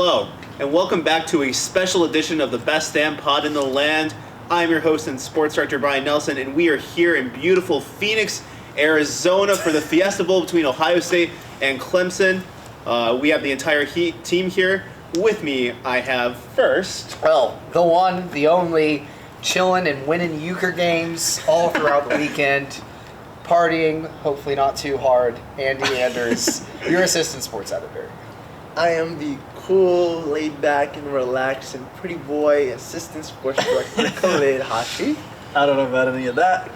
Hello, and welcome back to a special edition of the Best Damn Pod in the Land. I'm your host and sports director, Brian Nelson, and we are here in beautiful Phoenix, Arizona for the Fiesta Bowl between Ohio State and Clemson. We have the entire team here. With me, I have first... Well, the one, the only, chilling and winning euchre games all throughout the weekend. Partying, hopefully not too hard. Andy Anders, your assistant sports editor. I am the cool, laid back, and relaxed and pretty boy assistant sports director, Khalid Hashi. I don't know about any of that.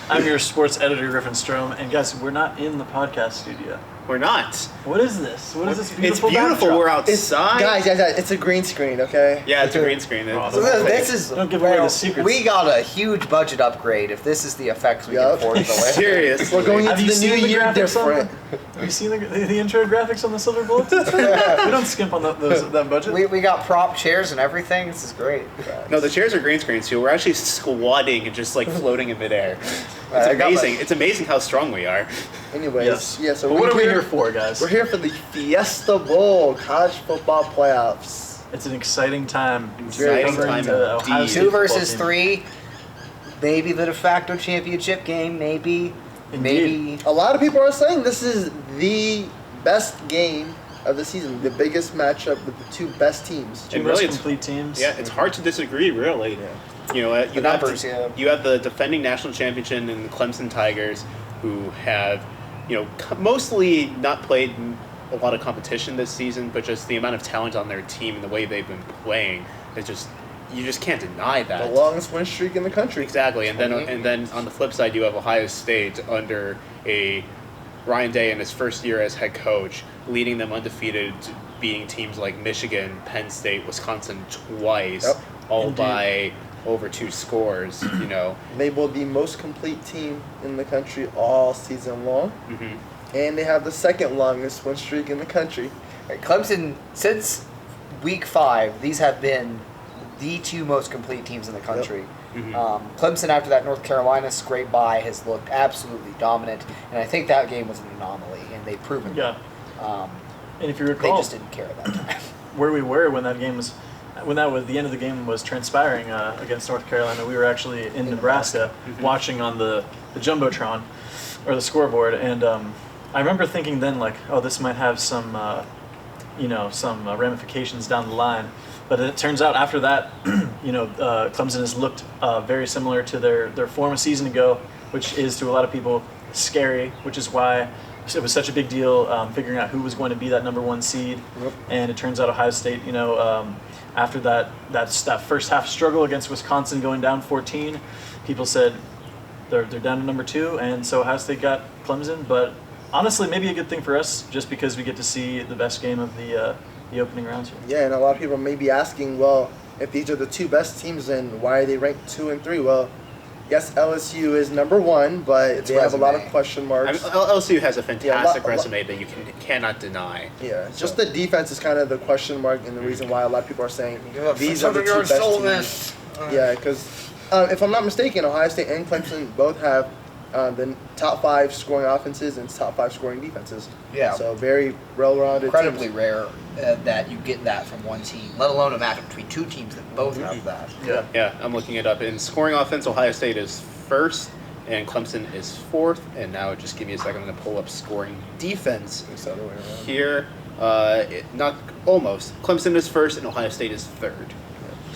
I'm your sports editor, Griffin Strom, and guys, we're not in the podcast studio. We're not. What is this? What is this beautiful It's beautiful. backdrop? We're outside. Guys, it's a green screen, okay? Yeah, it's a green screen. Oh, So this is Don't give away the secrets. We got a huge budget upgrade if this is the effects we can afford to live. Seriously. We're going Have into you the seen new the year graphics on different. Have you seen the intro graphics on the silver bullets? We don't skimp on that budget. We got prop chairs and everything. This is great. No, the chairs are green screens too. We're actually squatting and just like floating in midair. It's I got amazing. It's amazing how strong we are. Anyways, Yes. yeah, so But what are we here for, guys? We're here for the Fiesta Bowl, college football playoffs. It's an exciting time. Exciting Covering time the Ohio indeed. State 2 football versus team. 3. Maybe the de facto championship game. Maybe. Indeed. A lot of people are saying this is the best game of the season, the biggest matchup with the two best teams. Two And most really, it's- complete teams. Yeah, it's hard to disagree, really. You know, you The have numbers, yeah. you have the defending national champion in the Clemson Tigers, who have, mostly not played a lot of competition this season, but just the amount of talent on their team and the way they've been playing is just you just can't deny that. The longest win streak in the country. Exactly, and then on the flip side, you have Ohio State under a Ryan Day in his first year as head coach, leading them undefeated, beating teams like Michigan, Penn State, Wisconsin twice, Yep. all Indeed. by over 2 scores. They were the most complete team in the country all season long, Mhm. and they have the second longest win streak in the country. Clemson, since week 5, these have been the 2 most complete teams in the country. Mhm. Clemson, after that North Carolina scrape by, has looked absolutely dominant, and I think that game was an anomaly, and they've proven Yeah. that. And if you They recall, just didn't care at that time. where we were when the end of the game was transpiring against North Carolina, we were actually in Nebraska watching on the jumbotron or the scoreboard, and I remember thinking then like, oh, this might have some ramifications down the line. But it turns out after that, Clemson has looked very similar to their form a season ago, which is to a lot of people scary, which is why it was such a big deal figuring out who was going to be that number 1 seed. Yep. And it turns out Ohio State, after that first half struggle against Wisconsin going down 14, people said they're down to number 2, and so Ohio State got Clemson. But honestly, maybe a good thing for us, just because we get to see the best game of the opening rounds here. Yeah, and a lot of people may be asking, well, if these are the 2 best teams, then why are they ranked 2 and 3? Well, yes, LSU is number 1, but they have a lot of resume. question marks. LSU has a fantastic a lot- resume that you cannot deny. Yeah, just the defense is kind of the question mark, and the reason why a lot of people are saying these are the 2 600-yard best Solus. teams. Yeah, because if I'm not mistaken, Ohio State and Clemson both have the top 5 scoring offenses and top 5 scoring defenses. Yeah. So very well-rounded Incredibly teams. rare that you get that from one team, let alone a matchup between 2 teams that both have that. Yeah. Yeah, I'm looking it up. In scoring offense, Ohio State is first, and Clemson is 4th. And now, just give me a second. I'm going to pull up scoring defense It's the other way around. here. Not almost. Clemson is first, and Ohio State is 3rd.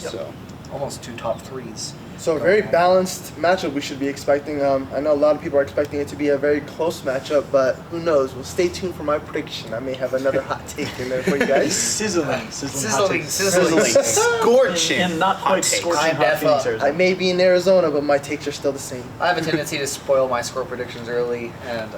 Yep. So. Almost 2 top 3s. So a very balanced matchup we should be expecting. I know a lot of people are expecting it to be a very close matchup, but who knows? Well, stay tuned for my prediction. I may have another hot take in there for you guys. Sizzling hot Sizzling, takes. sizzling. Scorching. And not quite hot takes. scorching I'm hot deaf Phoenix, up. Arizona. I may be in Arizona, but my takes are still the same. I have a tendency to spoil my score predictions early, and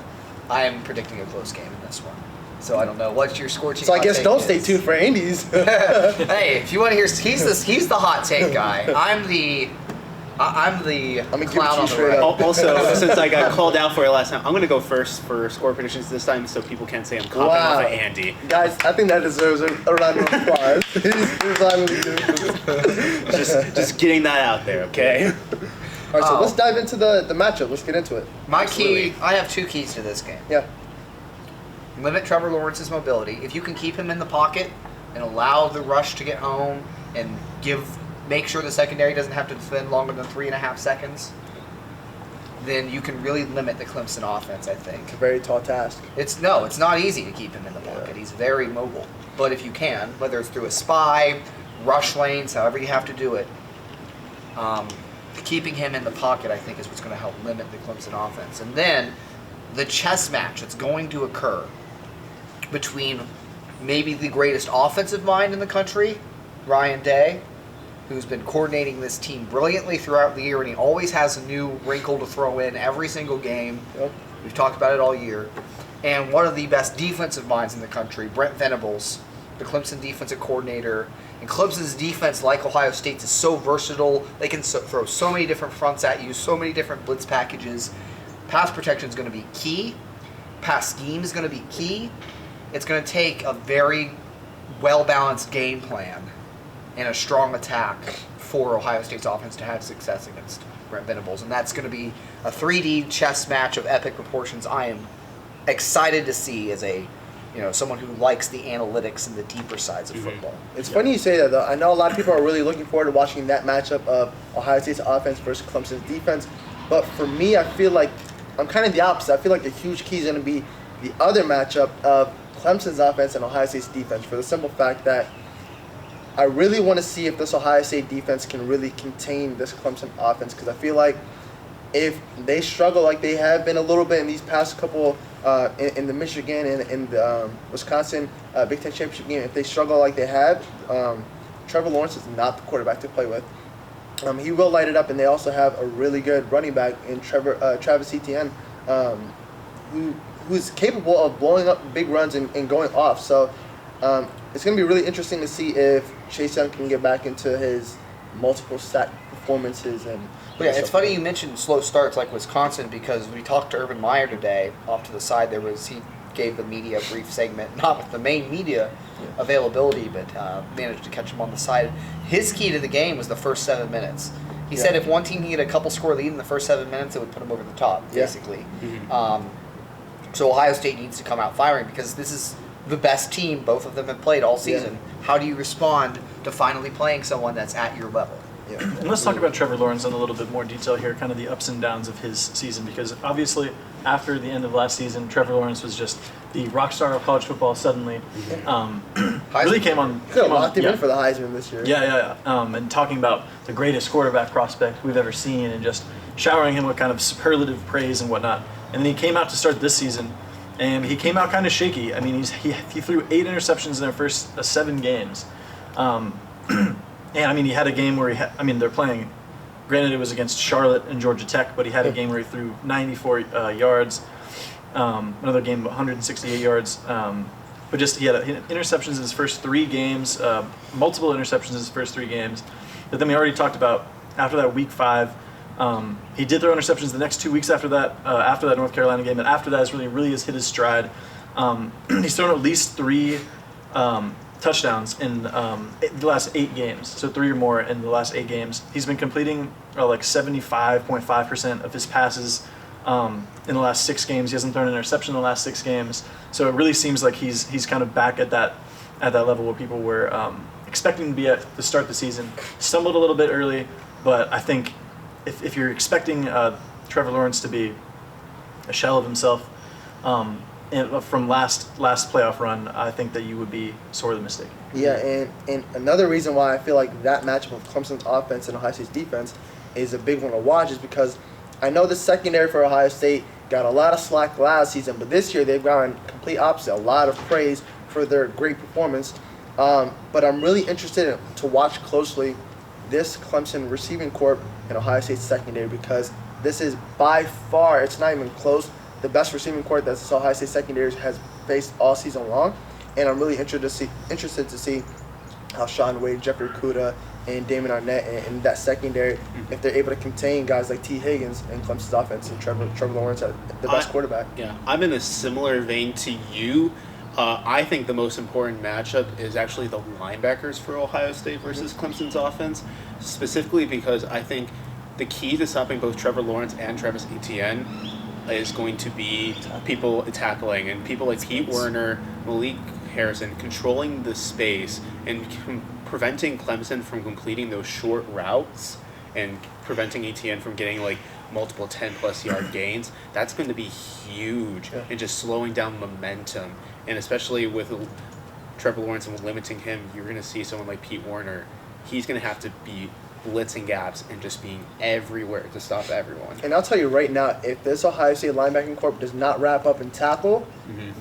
I am predicting a close game in this one. So I don't know. What's your scorching So I hot guess take don't is? stay tuned for Andy's. Hey, if you want to hear, he's the hot take guy. I'm the give it clown to you on the straight right. up. Also, since I got called out for it last time, I'm going to go first for score predictions this time so people can't say I'm copying Wow. off of Andy. Guys, I think that deserves a round of applause. He's Just getting that out there, okay? All right, so let's dive into the matchup. Let's get into it. My Absolutely. key, I have 2 keys to this game. Yeah. limit Trevor Lawrence's mobility. If you can keep him in the pocket and allow the rush to get home and make sure the secondary doesn't have to defend longer than 3.5 seconds, then you can really limit the Clemson offense, I think. It's a very tall task. It's not easy to keep him in the pocket. He's very mobile. But if you can, whether it's through a spy, rush lanes, however you have to do it, keeping him in the pocket, I think, is what's going to help limit the Clemson offense. And then the chess match that's going to occur between maybe the greatest offensive mind in the country, Ryan Day, who's been coordinating this team brilliantly throughout the year, and he always has a new wrinkle to throw in every single game. Yep. We've talked about it all year. And one of the best defensive minds in the country, Brent Venables, the Clemson defensive coordinator. And Clemson's defense, like Ohio State's, is so versatile. They can throw so many different fronts at you, so many different blitz packages. Pass protection is going to be key. Pass scheme is going to be key. It's going to take a very well-balanced game plan and a strong attack for Ohio State's offense to have success against Brent Venables. And that's going to be a 3D chess match of epic proportions. I am excited to see as someone who likes the analytics and the deeper sides of football. It's funny you say that, though. I know a lot of people are really looking forward to watching that matchup of Ohio State's offense versus Clemson's defense. But for me, I feel like I'm kind of the opposite. I feel like the huge key is going to be the other matchup of Clemson's offense and Ohio State's defense, for the simple fact that I really want to see if this Ohio State defense can really contain this Clemson offense, because I feel like if they struggle like they have been a little bit in these past couple in the Michigan and in the Wisconsin Big Ten Championship game, if they struggle like they have, Trevor Lawrence is not the quarterback to play with. He will light it up, and they also have a really good running back in Travis Etienne, who's capable of blowing up big runs and going off. So it's going to be really interesting to see if Chase Young can get back into his multiple sack performances. And yeah, it's funny you mentioned slow starts like Wisconsin, because we talked to Urban Meyer today. Off to the side, he gave the media a brief segment, not with the main media availability, but managed to catch him on the side. His key to the game was the first 7 minutes. He said if one team can get a couple score lead in the first 7 minutes, it would put them over the top, basically. Mm-hmm. So Ohio State needs to come out firing, because this is the best team both of them have played all season. Yeah. How do you respond to finally playing someone that's at your level? Yeah. And let's talk about Trevor Lawrence in a little bit more detail here, kind of the ups and downs of his season, because obviously after the end of last season, Trevor Lawrence was just the rock star of college football suddenly. Really came on. Could have locked him in for the Heisman this year. Yeah. And talking about the greatest quarterback prospect we've ever seen, and just showering him with kind of superlative praise and whatnot. And then he came out to start this season, and he came out kind of shaky. I mean, he threw 8 interceptions in their first 7 games. And, I mean, he had a game where they're playing, granted it was against Charlotte and Georgia Tech, but he had a game where he threw 94 yards, another game 168 yards. But just he had interceptions in his first 3 games, multiple interceptions in his first 3 games. But then we already talked about, after that week 5, he did throw interceptions the next 2 weeks after that North Carolina game, and after that really has hit his stride. He's thrown at least 3 touchdowns in the last 8 games, so 3 or more in the last 8 games. He's been completing like 75.5% of his passes in the last 6 games. He hasn't thrown an interception in the last 6 games, so it really seems like he's kind of back at that level where people were expecting to be at the start of the season. Stumbled a little bit early, but I think if you're expecting Trevor Lawrence to be a shell of himself from last playoff run, I think that you would be sorely mistaken. Yeah, and another reason why I feel like that matchup of Clemson's offense and Ohio State's defense is a big one to watch is because I know the secondary for Ohio State got a lot of slack last season, but this year they've gone complete opposite. A lot of praise for their great performance. But I'm really interested to watch closely this Clemson receiving corps and Ohio State's secondary, because this is by far, it's not even close, the best receiving corps that this Ohio State secondary has faced all season long. And I'm really interested to see how Sean Wade, Jeffrey Okudah, and Damon Arnett and that secondary, if they're able to contain guys like T. Higgins and Clemson's offense and Trevor Lawrence at the best quarterback. Yeah, I'm in a similar vein to you. I think the most important matchup is actually the linebackers for Ohio State versus Clemson's offense, specifically because I think the key to stopping both Trevor Lawrence and Travis Etienne is going to be people tackling, and people like Pete Werner, Malik Harrison controlling the space and preventing Clemson from completing those short routes and preventing ETN from getting like multiple 10-plus yard gains. That's going to be huge, and just slowing down momentum. And especially with Trevor Lawrence and limiting him, you're going to see someone like Pete Werner. He's going to have to be blitzing gaps and just being everywhere to stop everyone. And I'll tell you right now, if this Ohio State linebacking corps does not wrap up and tackle,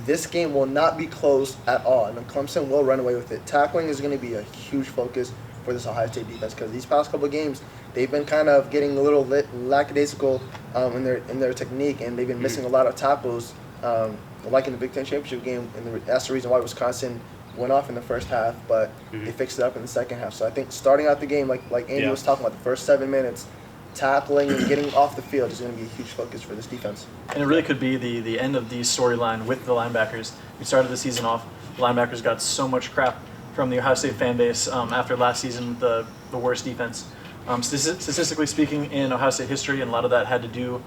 this game will not be close at all. And Clemson will run away with it. Tackling is going to be a huge focus for this Ohio State defense, because these past couple of games, they've been kind of getting a little lackadaisical in their technique, and they've been missing a lot of tackles, like in the Big Ten championship game. And that's the reason why Wisconsin went off in the first half, but they fixed it up in the second half. So I think starting out the game, like Andy was talking about, the first 7 minutes, tackling and getting off the field is going to be a huge focus for this defense. And it really could be the end of the storyline with the linebackers. We started the season off, the linebackers got so much crap from the Ohio State fan base after last season with the worst defense. Statistically speaking, in Ohio State history, and a lot of that had to do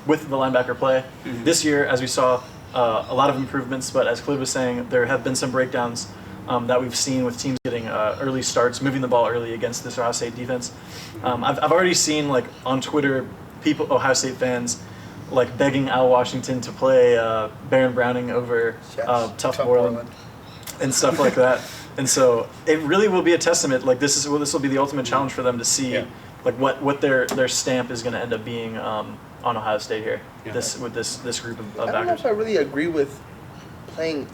with the linebacker play. This year, as we saw, a lot of improvements, but as Khalid was saying, there have been some breakdowns that we've seen with teams getting early starts, moving the ball early against this Ohio State defense. I've already seen, like, on Twitter, Ohio State fans like begging Al Washington to play Baron Browning over Tough Moreland and stuff like that. And so it really will be a testament. Like, this will be the ultimate challenge for them to see like what their stamp is going to end up being on Ohio State here. With this group of backers. I don't know if I really agree with playing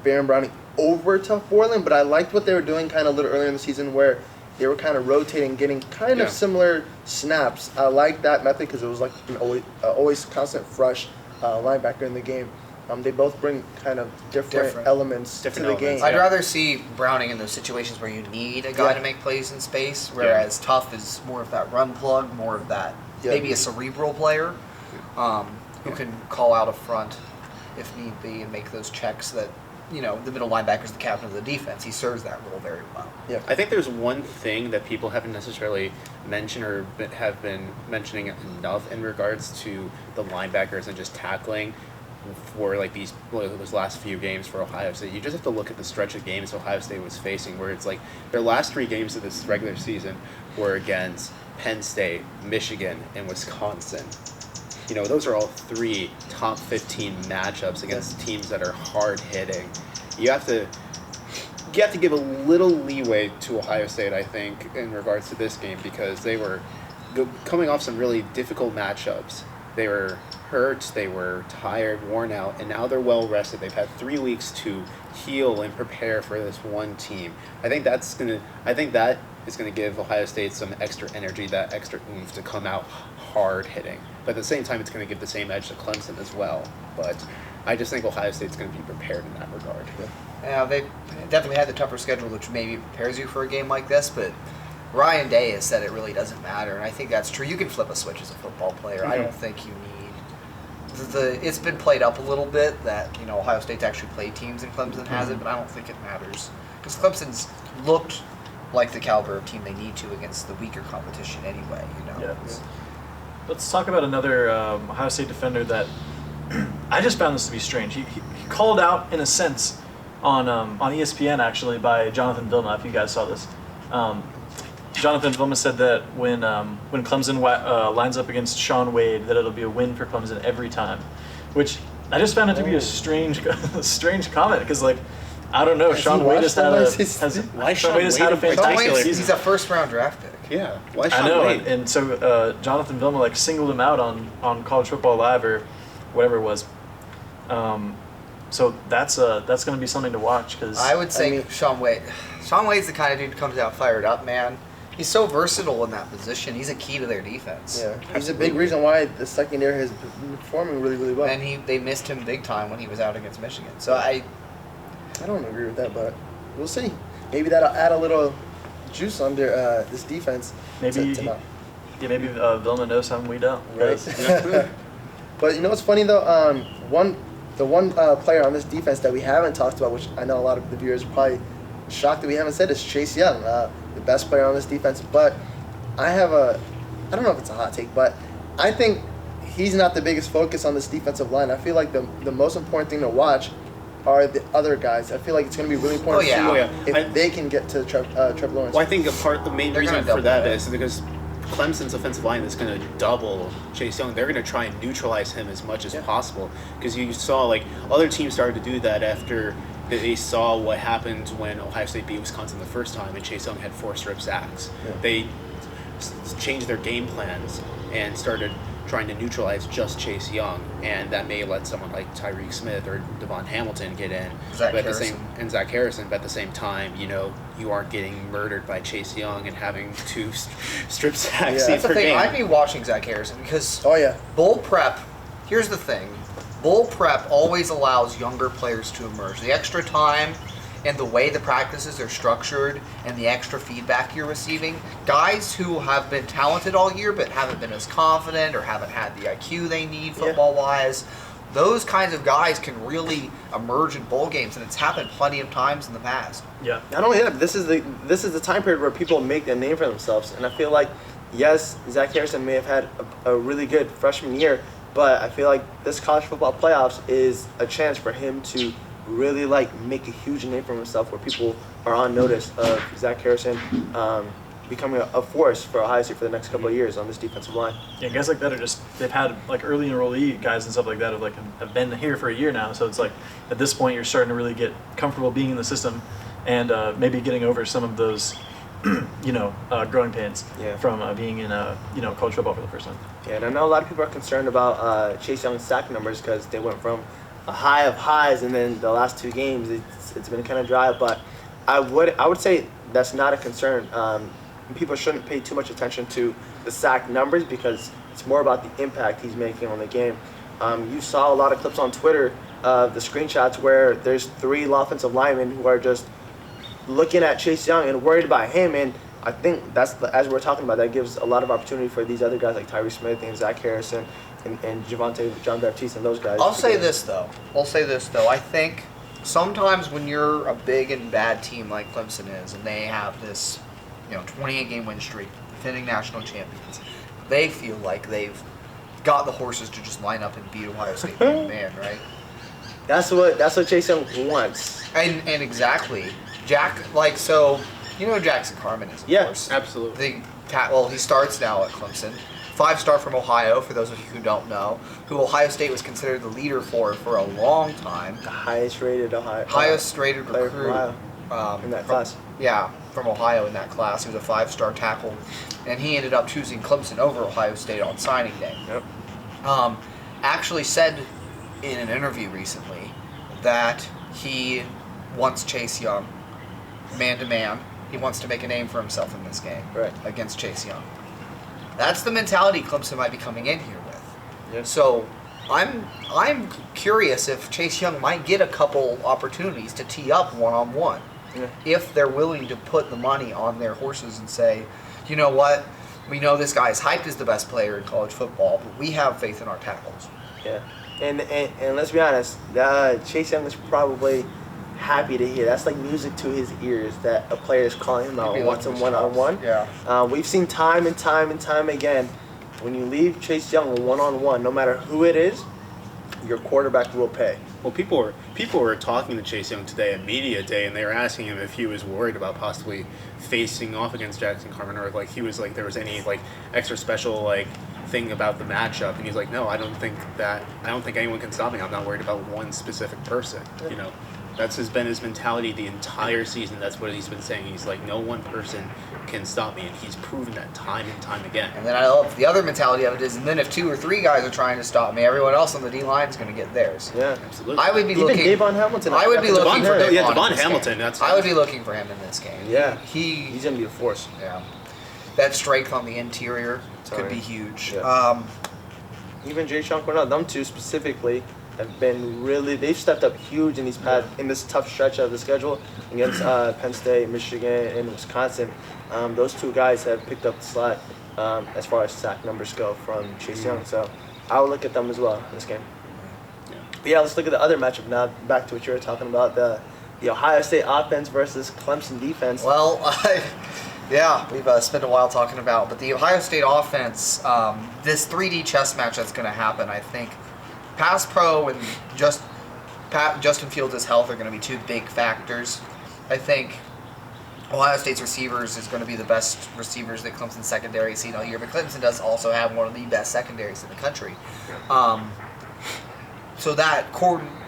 Baron Browning over Tough Moreland, but I liked what they were doing kind of a little earlier in the season, where they were kind of rotating, getting kind of similar snaps. I like that method because it was like an always constant fresh linebacker in the game. They both bring kind of different elements to the game. I'd rather see Browning in those situations where you need a guy to make plays in space, whereas Tough is more of that run plug, more of that maybe a cerebral player who can call out a front if need be and make those checks that, you know, the middle linebacker is the captain of the defense. He serves that role very well. Yeah. I think there's one thing that people haven't necessarily mentioned or have been mentioning enough in regards to the linebackers and just tackling for like those last few games for Ohio State. You just have to look at the stretch of games Ohio State was facing, where it's like their last 3 games of this regular season were against Penn State, Michigan, and Wisconsin. You know, those are all 3 top 15 matchups against teams that are hard hitting. You have to give a little leeway to Ohio State, I think, in regards to this game, because they were coming off some really difficult matchups. They were hurt, they were tired, worn out, and now they're well rested. They've had 3 weeks to heal and prepare for this one team. I think that is gonna give Ohio State some extra energy, that extra oomph to come out hard hitting. But at the same time, it's going to give the same edge to Clemson as well. But I just think Ohio State's going to be prepared in that regard. Yeah, they definitely had the tougher schedule, which maybe prepares you for a game like this, but Ryan Day has said it really doesn't matter, and I think that's true. You can flip a switch as a football player. I don't think you need it's been played up a little bit that, you know, Ohio State's actually played teams and Clemson hasn't, but I don't think it matters. Because Clemson's looked like the caliber of team they need to against the weaker competition anyway, you know. Yeah. Let's talk about another Ohio State defender that I just found this to be strange. He called out, in a sense, on ESPN, actually, by Jonathan Vilma, if you guys saw this. Jonathan Vilma said that when Clemson lines up against Sean Wade, that it'll be a win for Clemson every time, which I just found it to be a strange comment, because, like, I don't know. Sean Wade has had a fantastic season. He's a first-round draft pick. Yeah, why Sean I know, Wade? and so Jonathan Vilma like singled him out on College Football Live or whatever it was. So that's going to be something to watch, because I would say Sean Wade. Sean Wade's the kind of dude who comes out fired up, man. He's so versatile in that position. He's a key to their defense. Yeah, he's a big reason why the secondary has been performing really, really well. And they missed him big time when he was out against Michigan. So I don't agree with that, but we'll see. Maybe that'll add a little juice under this defense. Maybe Vilma knows something we don't. Right. But you know what's funny though? The one player on this defense that we haven't talked about, which I know a lot of the viewers are probably shocked that we haven't said, is Chase Young, the best player on this defense. But I don't know if it's a hot take, but I think he's not the biggest focus on this defensive line. I feel like the most important thing to watch are the other guys. I feel like it's going to be really important to see if they can get to Trevor Lawrence. Well, I think the main They're reason gonna for that double is because Clemson's offensive line is going to double Chase Young. They're going to try and neutralize him as much as possible, because you saw like other teams started to do that after they saw what happened when Ohio State beat Wisconsin the first time and Chase Young had 4 strip sacks. Yeah. They changed their game plans and started trying to neutralize just Chase Young, and that may let someone like Tyreek Smith or Devon Hamilton get in, Zach but Harrison. Zach Harrison. But at the same time, you aren't getting murdered by Chase Young and having 2 strip sacks That's the per thing. game. I'd be watching Zach Harrison because Oh yeah. bowl prep. Here's the thing. Bowl prep always allows younger players to emerge. The extra time and the way the practices are structured and the extra feedback you're receiving, guys who have been talented all year but haven't been as confident or haven't had the IQ they need football-wise, those kinds of guys can really emerge in bowl games, and it's happened plenty of times in the past. Yeah. Not only that, but this is the time period where people make a name for themselves, and I feel like yes, Zach Harrison may have had a really good freshman year, but I feel like this college football playoffs is a chance for him to really make a huge name for himself, where people are on notice of Zach Harrison becoming a force for Ohio State for the next couple of years on this defensive line. Yeah, guys like that are they've had early enrollee guys and stuff like that have been here for a year now. So it's like at this point you're starting to really get comfortable being in the system and maybe getting over some of those growing pains from being in college football for the first time. Yeah, and I know a lot of people are concerned about Chase Young's sack numbers because they went from a high of highs, and then the last 2 games it's been kind of dry. But I would say that's not a concern. People shouldn't pay too much attention to the sack numbers because it's more about the impact he's making on the game. You saw a lot of clips on Twitter of the screenshots where there's 3 offensive linemen who are just looking at Chase Young and worried about him, and I think as we're talking about, that gives a lot of opportunity for these other guys like Tyree Smith and Zach Harrison and John Baptiste and those guys. I'll say this though. I think sometimes when you're a big and bad team like Clemson is, and they have this 28-game win streak, defending national champions, they feel like they've got the horses to just line up and beat Ohio State man, right? That's what Chase Young wants. And exactly, Jackson Carman is, of course. Absolutely. He starts now at Clemson. 5-star from Ohio, for those of you who don't know, who Ohio State was considered the leader for a long time. The highest rated rated player recruit from Ohio in that class. Yeah, from Ohio in that class. He was a 5-star tackle, and he ended up choosing Clemson over Ohio State on signing day. Yep. Actually said in an interview recently that he wants Chase Young man-to-man. He wants to make a name for himself in this game against Chase Young. That's the mentality Clemson might be coming in here with. Yeah. So I'm curious if Chase Young might get a couple opportunities to tee up one-on-one. Yeah. If they're willing to put the money on their horses and say, you know what, we know this guy is hyped as the best player in college football, but we have faith in our tackles. Yeah, and let's be honest, Chase Young is probably happy to hear. That's like music to his ears that a player is calling him out wants him one-on-one. Yeah. We've seen time and time again, when you leave Chase Young one-on-one, no matter who it is, your quarterback will pay. Well, people were talking to Chase Young today at media day, and they were asking him if he was worried about possibly facing off against Jackson Carman, or there was any extra special thing about the matchup, and he's like, no, I don't think anyone can stop me. I'm not worried about one specific person. Yeah. That's been his mentality the entire season. That's what he's been saying. He's like, no one person can stop me, and he's proven that time and time again. And then I love the other mentality of it is, and then if 2 or 3 guys are trying to stop me, everyone else on the D line is going to get theirs. Yeah, absolutely. I would be even looking. Devon Hamilton. I would be looking for Devon Hamilton. I would be looking for him in this game. Yeah, he's going to be a force. Yeah, that strength on the interior could be huge. Yeah. Even Jay Sean Cornell, them two specifically, have been they've stepped up huge in this tough stretch of the schedule against Penn State, Michigan, and Wisconsin. Those 2 guys have picked up the slack as far as sack numbers go from Chase Young. So I would look at them as well in this game. Yeah, let's look at the other matchup now. Back to what you were talking about, the Ohio State offense versus Clemson defense. Well, Yeah, we've spent a while talking about, but the Ohio State offense, this 3D chess match that's going to happen, I think, pass pro and Justin Fields' health are going to be two big factors. I think Ohio State's receivers is going to be the best receivers that Clemson's secondary has seen all year, but Clemson does also have one of the best secondaries in the country.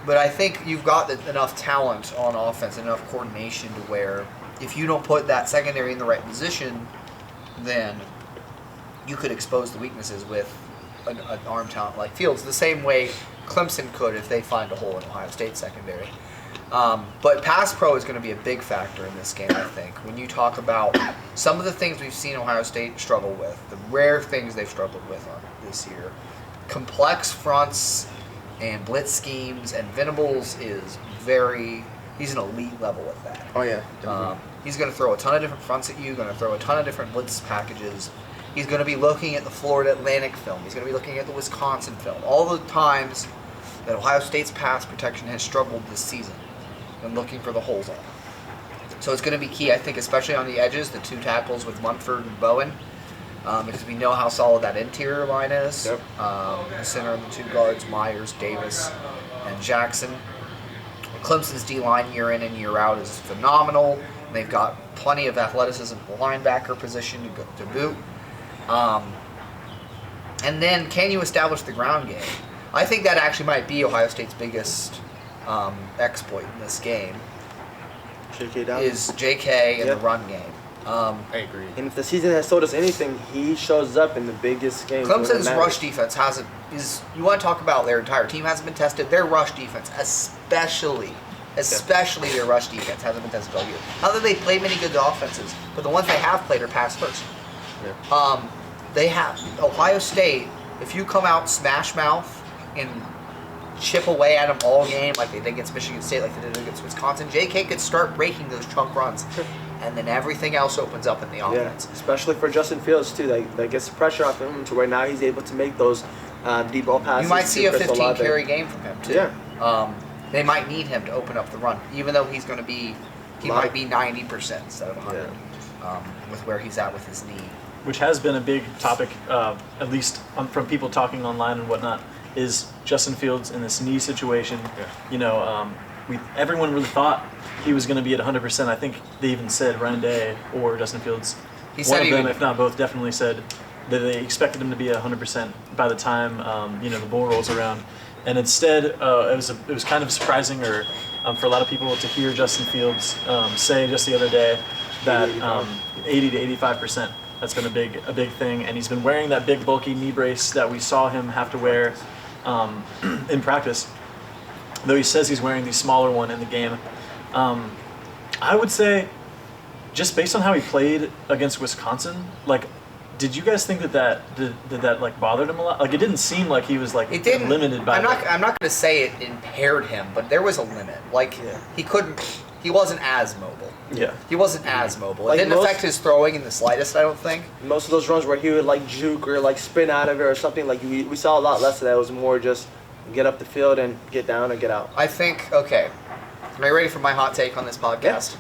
But I think you've got enough talent on offense, enough coordination to where if you don't put that secondary in the right position, then you could expose the weaknesses with an arm talent like Fields, the same way Clemson could if they find a hole in Ohio State's secondary. But pass pro is going to be a big factor in this game, I think. When you talk about some of the things we've seen Ohio State struggle with, the rare things they've struggled with this year, complex fronts and blitz schemes, and Venables he's an elite level at that. Oh yeah. He's going to throw a ton of different fronts at you, going to throw a ton of different blitz packages. He's going to be looking at the Florida Atlantic film. He's going to be looking at the Wisconsin film. All the times that Ohio State's pass protection has struggled this season and looking for the holes on it. So it's going to be key, I think, especially on the edges, the two tackles with Munford and Bowen, because we know how solid that interior line is. Yep. The center and the two guards, Myers, Davis, and Jackson. Clemson's D-line year in and year out is phenomenal. They've got plenty of athleticism at the linebacker position to boot. And then, can you establish the ground game? I think that actually might be Ohio State's biggest exploit in this game. J.K. Down. Is J.K. and Yep. the run game. I agree. And if the season has told us anything, he shows up in the biggest games. Clemson's rush defense you want to talk about their entire team hasn't been tested. Their rush defense, especially their rush defense hasn't been tested all year. Not that they've played many good offenses, but the ones they have played are pass first. Yeah. They have Ohio State. If you come out smash mouth and chip away at them all game like they did against Michigan State, like they did against Wisconsin, J.K. could start breaking those chunk runs, and then everything else opens up in the offense. Yeah, especially for Justin Fields too. That gets the pressure off him to where now he's able to make those deep ball passes. You might see a to Chris 15 Olave. carry game from him too. Yeah. They might need him to open up the run, even though he might be 90% instead of 100 with where he's at with his knee. Which has been a big topic, at least from people talking online and whatnot, is Justin Fields in this knee situation. Yeah. Everyone really thought he was going to be at 100%. I think they even said Ryan Day or Justin Fields. One of them, if not both, definitely said that they expected him to be at 100% by the time the bowl rolls around. And instead, it was kind of surprising, or for a lot of people, to hear Justin Fields say just the other day that 80 to 85%. That's been a big thing, and he's been wearing that big bulky knee brace that we saw him have to wear in practice. Though he says he's wearing the smaller one in the game. I would say, just based on how he played against Wisconsin, did you guys think that bothered him a lot? It didn't seem like he was It didn't. limited by. I'm not going to say it impaired him, but there was a limit. He couldn't. He wasn't as mobile. Yeah. He wasn't as mobile. It Like didn't most- affect his throwing in the slightest, I don't think. Most of those runs where he would juke or spin out of it or something, we saw a lot less of that. It was more just get up the field and get down and get out. I think. Okay. Are you ready for my hot take on this podcast?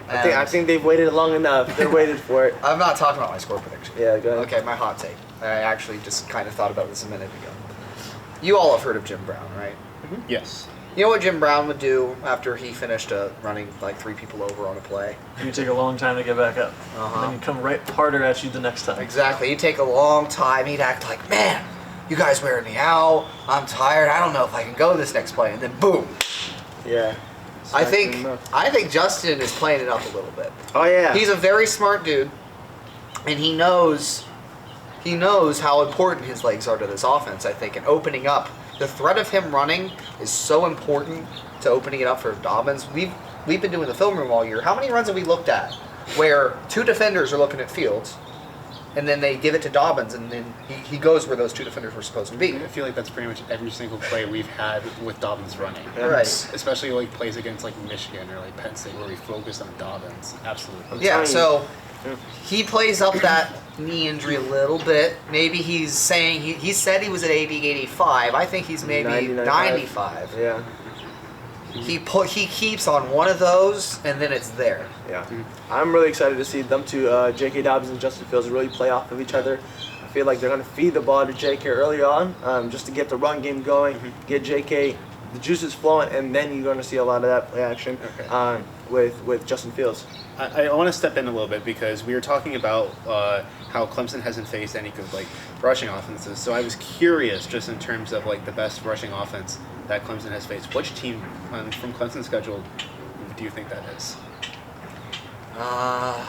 I think they've waited long enough. They're waited for it. I'm not talking about my score prediction. Yeah, go ahead. Okay, my hot take. I actually just kind of thought about this a minute ago. You all have heard of Jim Brown, right? Yes. You know what Jim Brown would do after he finished running 3 people over on a play? You take a long time to get back up. And then you come right harder at you the next time. Exactly. He'd take a long time. He'd act like, man, you guys wearing me out. I'm tired. I don't know if I can go this next play. And then boom. Yeah. I think Justin is playing it up a little bit. Oh yeah. He's a very smart dude, and he knows how important his legs are to this offense, I think, and opening up. The threat of him running is so important to opening it up for Dobbins. We've been doing the film room all year. How many runs have we looked at where 2 defenders are looking at Fields, and then they give it to Dobbins, and then he goes where those 2 defenders were supposed to be? I feel like that's pretty much every single play we've had with Dobbins running. Yeah. Right. Especially plays against Michigan or Penn State where we focus on Dobbins. Absolutely. Yeah, telling so you. he plays up that knee injury a little bit. Maybe he's saying he said he was at 80, 85. I think he's maybe 95. Yeah. He keeps on one of those, and then it's there. Yeah, I'm really excited to see them two, J.K. Dobbins and Justin Fields, really play off of each other. I feel like they're going to feed the ball to J.K. early on, just to get the run game going, get J.K. the juices flowing, and then you're going to see a lot of that play action with Justin Fields. I want to step in a little bit because we were talking about how Clemson hasn't faced any good rushing offenses. So I was curious, just in terms of the best rushing offense that Clemson has faced. Which team from Clemson's schedule do you think that is?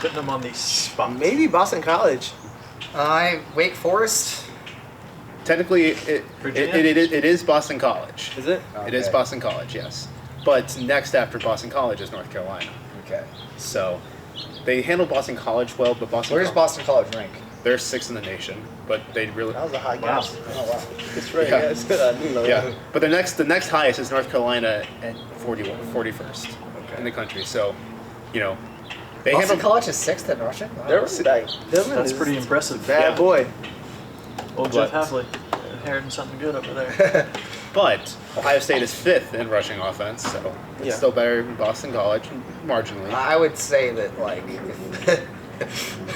Putting them on the spot. Maybe Boston College. Wake Forest. Technically, it is Boston College. Is it? It is Boston College, yes. But next after Boston College is North Carolina. Okay. So they handle Boston College well, but Where's Boston College rank? They're 6th in the nation, but they really. That was a high Wow. guess. Oh wow. It's right. Yeah. Yeah, it's good. I didn't know Yeah, that. but the next highest is North Carolina at 41st in the country. So, they Boston handle. College is 6th in rushing. Wow. They're like, That's pretty impressive. Bad Yeah. boy. Old Jeff But- Hafley inheriting something good over there. But Ohio State is 5th in rushing offense, so it's Yeah. still better than Boston College, marginally. I would say that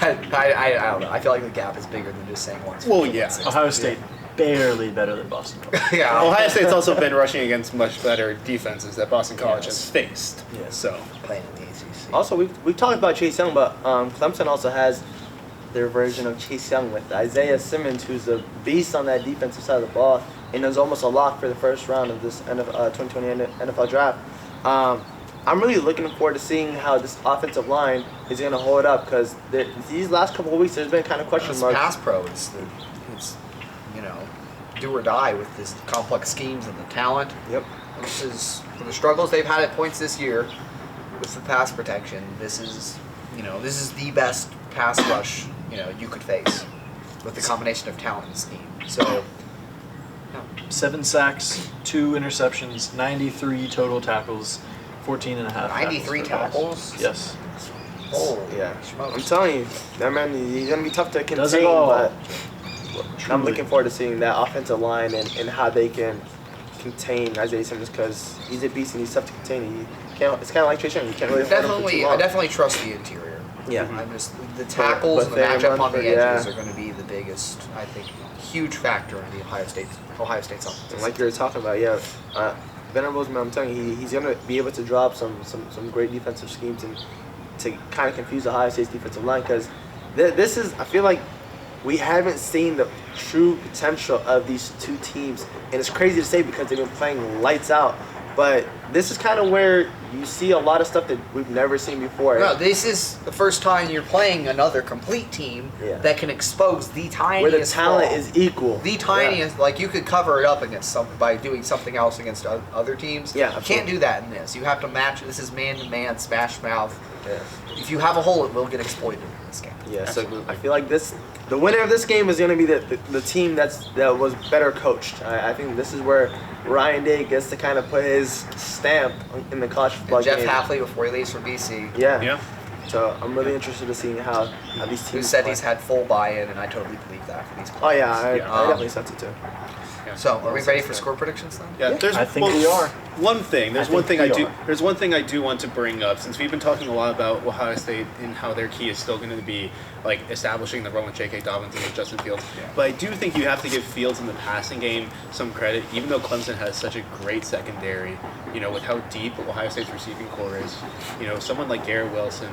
I don't know. I feel like the gap is bigger than just saying one's. Well, fifth and yeah. sixth. Ohio State barely better than Boston College. Yeah. Ohio State's also been rushing against much better defenses that Boston College has faced. Yes. So Playing in the ACC. Also, we've talked about Chase Young, but Clemson also has their version of Chase Young with Isaiah Simmons, who's a beast on that defensive side of the ball, and is almost a lock for the first round of this 2020 NFL draft. I'm really looking forward to seeing how this offensive line is going to hold up, because these last couple of weeks there's been kind of question This marks. pass pro is do or die with this complex schemes and the talent. Yep. This is for the struggles they've had at points this year with the pass protection. This is the best pass rush you could face with the combination of talent and scheme. So 7 sacks, 2 interceptions, 93 total tackles, 14 and a half. 93 tackles. Yes. Oh Yeah, smokes. I'm telling you, that man, he's going to be tough to Does it contain, all. but I'm Truly. looking forward to seeing that offensive line and how they can contain Isaiah Simmons, because he's a beast and he's tough to contain. It's kind of like Chase Young. You can't really hold him for too I long. definitely trust the interior. Yeah. I'm just the tackles But and the they matchup run on the for- edges yeah. are going to be the biggest, I think, huge factor in the Ohio State's offense. And like you were talking about, Venables, man, I'm telling you, he's gonna be able to drop some great defensive schemes and to kind of confuse the Ohio State's defensive line, because this is, I feel like we haven't seen the true potential of these two teams, and it's crazy to say because they've been playing lights out, but this is kind of where you see a lot of stuff that we've never seen before. No, this is the first time you're playing another complete team Yeah. that can expose the tiniest where the talent flaw. is equal. The tiniest, you could cover it up against by doing something else against other teams. Yeah, You can't absolutely. do that in this. You have to match. This is man-to-man, smash mouth. Yeah. If you have a hole, it will get exploited in this game. Yeah, so Absolutely. I feel like the winner of this game is going to be the team that was better coached. I think this is where Ryan Day gets to kind of put his stamp in the college football And Jeff game. Hafley before he leaves for BC, Yeah. So I'm really interested to see how these teams who said play. he's had full buy-in, and I totally believe that for these Oh players. yeah, I Yeah. definitely sense it too. So, are we ready for score predictions then? Yeah, there's I think we are. One thing. There's I one think thing I we do. are. There's one thing I do want to bring up, since we've been talking a lot about Ohio State and how their key is still going to be establishing the run with J.K. Dobbins and with Justin Fields. But I do think you have to give Fields in the passing game some credit, even though Clemson has such a great secondary. With how deep Ohio State's receiving core is. Someone like Garrett Wilson,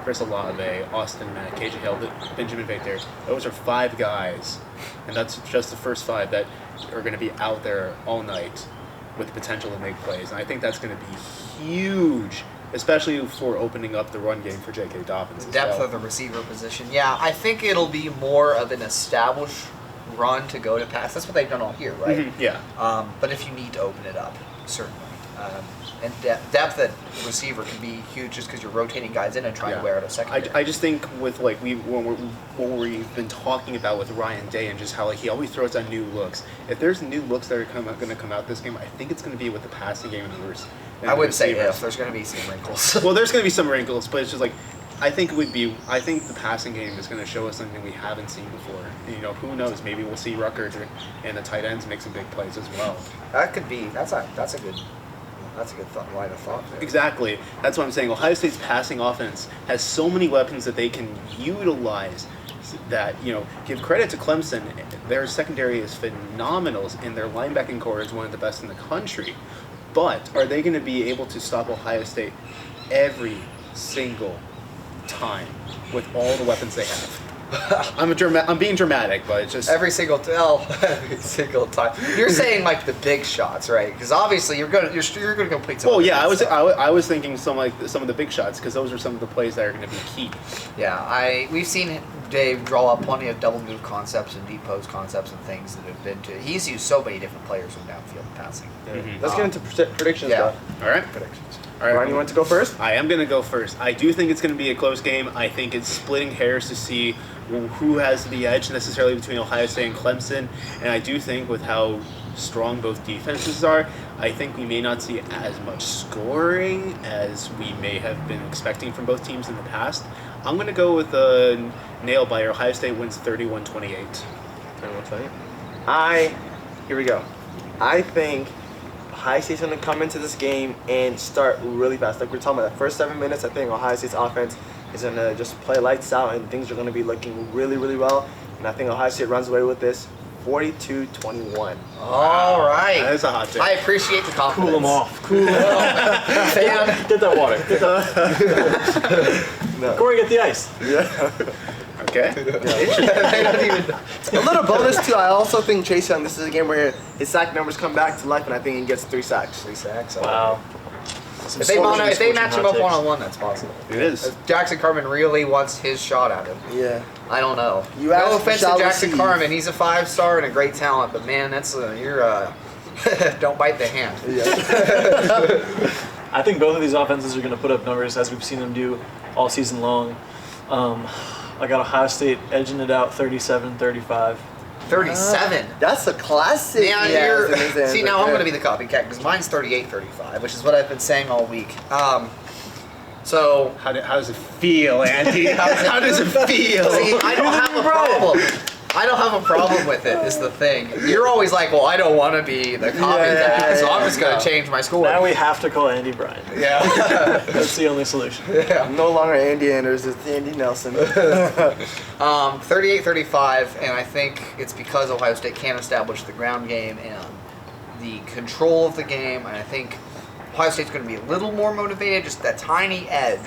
Chris Olave, Austin Mack, KJ Hill, Benjamin Vater. Those are 5 guys, and that's just the first 5 that are going to be out there all night with the potential to make plays. And I think that's going to be huge, especially for opening up the run game for J.K. Dobbins. The as depth well. of the receiver position. Yeah, I think it'll be more of an established run to go to pass. That's what they've done all year, right? Mhm, yeah. But if you need to open it up, certainly. And depth at receiver can be huge just because you're rotating guys in and trying to wear out a secondary. I just think with when we've been talking about with Ryan Day and just how he always throws out new looks. If there's new looks that are going to come out this game, I think it's going to be with the passing game and the I would say receivers. if. There's going to be some wrinkles. Well, there's going to be some wrinkles, but it's just I think the passing game is going to show us something we haven't seen before. Who knows? Maybe we'll see Rutgers and the tight ends make some big plays as well. That could be. That's a good. That's a good line of thought there. Exactly. That's what I'm saying. Ohio State's passing offense has so many weapons that they can utilize that, give credit to Clemson. Their secondary is phenomenal, and their linebacking core is one of the best in the country. But are they going to be able to stop Ohio State every single time with all the weapons they have? I'm being dramatic, but it's just Every single time. You're saying like the big shots, right? Because obviously you're gonna complete some. Well, of the yeah, good stuff. I was thinking some of the big shots because those are some of the plays that are going to be key. Yeah, we've seen Dave draw up plenty of double move concepts and deep post concepts and things that have been to. He's used so many different players from downfield passing. Mhm. Let's get into predictions. Yeah. Though. All right. Predictions. All right. Ryan, you want to go first? I am going to go first. I do think it's going to be a close game. I think it's splitting hairs to see who has the edge necessarily between Ohio State and Clemson. And I do think with how strong both defenses are, I think we may not see as much scoring as we may have been expecting from both teams in the past. I'm going to go with a nail biter. Ohio State wins 31-28. Here we go. I think Ohio State's going to come into this game and start really fast. Like we're talking about the first 7 minutes, I think Ohio State's offense is going to just play lights out and things are going to be looking really, really well. And I think Ohio State runs away with this 42-21. All right. That is a hot take. I appreciate the confidence. Cool them off. Cool them off. Get that water. Get that. No. Corey, get the ice. Yeah. Okay. They don't even. A little bonus too. I also think Chase Young. This is a game where his sack numbers come back to life, and I think he gets 3 sacks. 3 sacks. Wow. If they match him up 1-on-1, that's possible. It is. If Jackson Carmen really wants his shot at him. Yeah. I don't know. You No asked offense to Michelle Jackson Steve. Carmen, he's a 5-star and a great talent, but man, that's you're don't bite the hand. Yeah. I think both of these offenses are going to put up numbers as we've seen them do all season long. I got Ohio State edging it out 37-35. 37. That's a classic. Man, Yeah, see, now I'm going to be the copycat because mine's 38-35, which is what I've been saying all week. So How does it feel, Andy? How does it feel? see, I don't have a problem. I don't have a problem with it, is the thing. You're always like, well, I don't want to be the copycat, so I'm just going to change my score. Now we have to call Andy Bryan. Yeah. That's the only solution. I'm no longer Andy Anders, it's Andy Nelson. 38-35, and I think it's because Ohio State can't establish the ground game and the control of the game, and I think Ohio State's going to be a little more motivated, just that tiny edge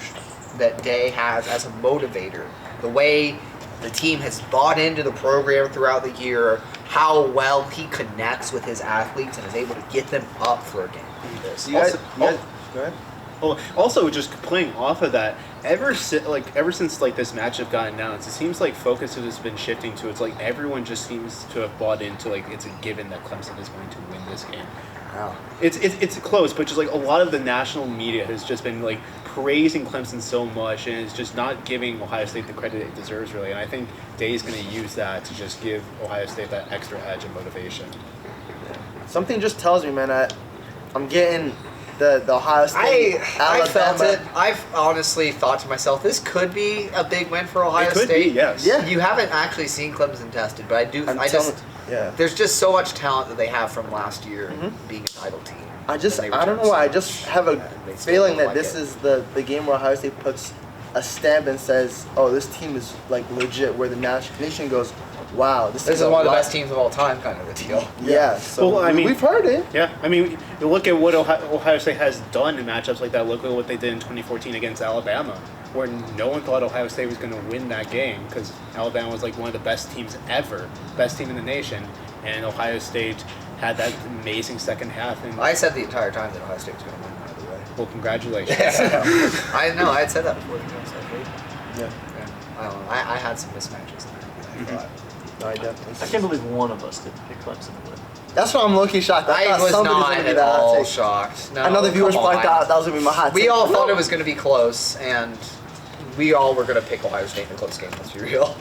that Day has as a motivator. The way the team has bought into the program throughout the year, how well he connects with his athletes and is able to get them up for a game like this. You guys, Also- go ahead. Well, also just playing off of that, ever since this matchup got announced, it seems like focus has been shifting to it's like everyone just seems to have bought into like it's a given that Clemson is going to win this game. Wow. It's close, but just like a lot of the national media has just been like praising Clemson so much and is just not giving Ohio State the credit it deserves really. And I think Day's going to use that to just give Ohio State that extra edge and motivation. Something just tells me, man, I'm getting the Ohio State. I felt Alabama. it. I've honestly thought to myself, this could be a big win for Ohio It could State. be, yes. Yeah. You haven't actually seen Clemson tested, but I do. Yeah. There's just so much talent that they have from last year being a title team. I And they don't know returned why. I so just much, have a and they still feeling don't that like this it. is the game where Ohio State puts a stamp and says, "Oh, this team is like legit." Where the nation goes, "Wow, this This is is one of the lot- best teams of all time, kind of a deal. Yeah. So Well, I mean- we've heard it. Yeah, I mean, you look at what Ohio State has done in matchups like that. Look at what they did in 2014 against Alabama, where no one thought Ohio State was going to win that game because Alabama was like one of the best teams ever, best team in the nation, and Ohio State had that amazing second half. And I said the entire time that Ohio State was going to win, by the way. well, congratulations. I know, I had said that before the game started. Yeah. I don't know. I had some mismatches there. I thought. No, I definitely. I can't believe one of us didn't pick Clemson to win. That's why I'm low-key shocked. I thought was somebody not gonna be at that hot all take. shocked. No, I know the viewers come probably on. thought that was gonna be my hot take. We all thought No. it was going to be close, and we all were going to pick Ohio State in a close game. Let's be real.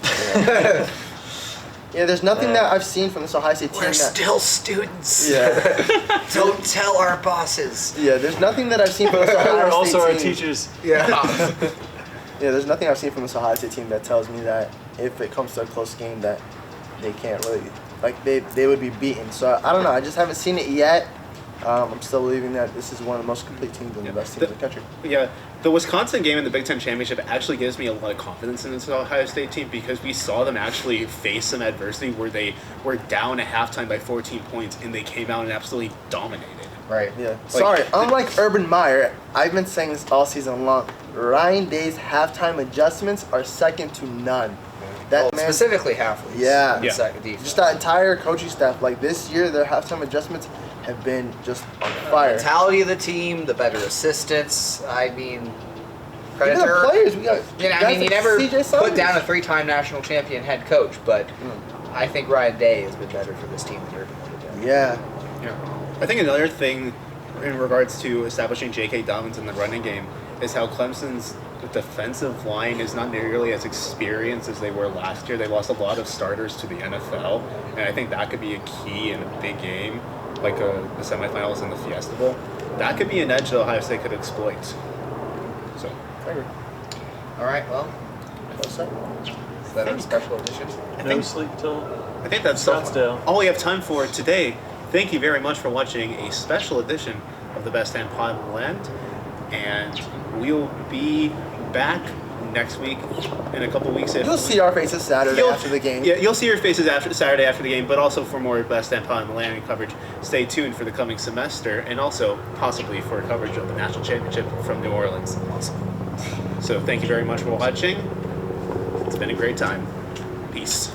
Yeah, there's nothing that I've seen from this Ohio State team. We're that, still students. Yeah. Don't tell our bosses. Yeah, there's nothing that I've seen from this They're Ohio State also our team. teachers. Yeah. Yeah, there's nothing I've seen from this Ohio State team that tells me that if it comes to a close game that they can't really, like they would be beaten. So I don't know. I just haven't seen it yet. I'm still believing that this is one of the most complete teams and the best teams in the country. Yeah, the Wisconsin game in the Big Ten Championship actually gives me a lot of confidence in this Ohio State team because we saw them actually face some adversity where they were down at halftime by 14 points and they came out and absolutely dominated. Right. Yeah. Sorry, unlike Urban Meyer, I've been saying this all season long. Ryan Day's halftime adjustments are second to none. That man, specifically halfways. Yeah. in the second defense. just that entire coaching staff, like this year, their halftime adjustments have been just on fire. Mentality of the team, the better assistants. I mean, Even Predator. the players, we got. You know, I guys mean, you like never CJ put Sanders. down a 3-time national champion head coach, but I think Ryan Day has been better for this team than Urban Meyer did. Yeah. Yeah. I think another thing in regards to establishing J.K. Dobbins in the running game is how Clemson's defensive line is not nearly as experienced as they were last year. They lost a lot of starters to the NFL, and I think that could be a key in a big game, like the semifinals in the Fiesta Bowl. That could be an edge that Ohio State could exploit. So, I agree. All right, well, Well said. is that our special edition? I No think sleep till I think that's Scottsdale. all we have time for today. Thank you very much for watching a special edition of the Best Damn Pod in the Land, and we'll be back next week in a couple weeks. You'll see our faces Saturday after the game. Yeah, you'll see your faces after Saturday after the game, but also for more Best Damn Pod in the Land coverage. Stay tuned for the coming semester, and also possibly for coverage of the national championship from New Orleans. So thank you very much for watching. It's been a great time. Peace.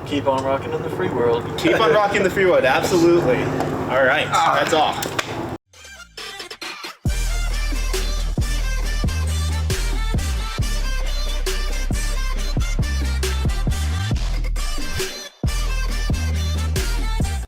keep on rocking in the free world. Keep on rocking the free road, absolutely. All right, that's all.